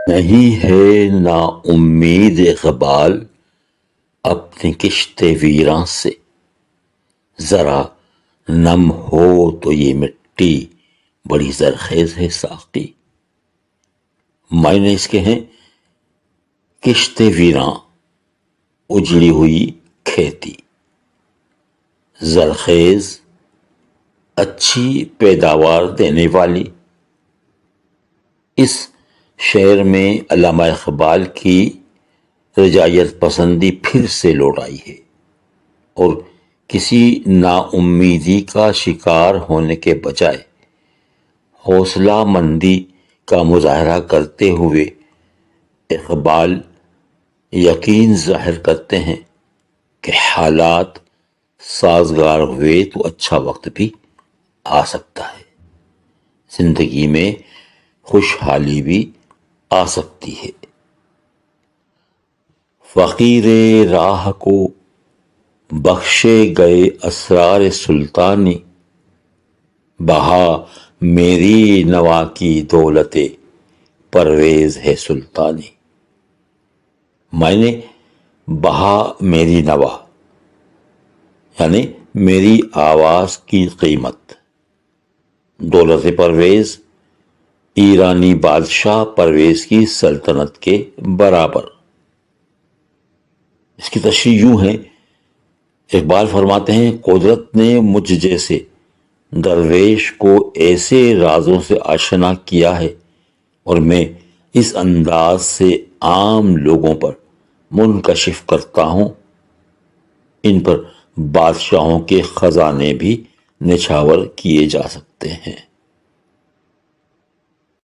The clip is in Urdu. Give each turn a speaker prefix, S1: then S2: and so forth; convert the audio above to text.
S1: نہیں ہے نا امید اقبال اپنی کشت ویراں سے، ذرا نم ہو تو یہ مٹی بڑی زرخیز ہے ساقی۔ معنی اس کے ہیں کشت ویراں، اجڑی ہوئی کھیتی، زرخیز اچھی پیداوار دینے والی۔ اس شعر میں علامہ اقبال کی رجاعت پسندی پھر سے لوٹ آئی ہے، اور کسی نا امیدی کا شکار ہونے کے بجائے حوصلہ مندی کا مظاہرہ کرتے ہوئے اقبال یقین ظاہر کرتے ہیں کہ حالات سازگار ہوئے تو اچھا وقت بھی آ سکتا ہے، زندگی میں خوشحالی بھی آ سکتی ہے۔ فقیر راہ کو بخشے گئے اسرار سلطانی، بہا میری نوا کی دولت پرویز ہے سلطانی۔ معنی بہا میری نوا یعنی میری آواز کی قیمت، دولت پرویز ایرانی بادشاہ پرویز کی سلطنت کے برابر۔ اس کی تشریح یوں ہے، اقبال فرماتے ہیں قدرت نے مجھ جیسے درویش کو ایسے رازوں سے آشنا کیا ہے، اور میں اس انداز سے عام لوگوں پر منکشف کرتا ہوں، ان پر بادشاہوں کے خزانے بھی نچھاور کیے جا سکتے ہیں۔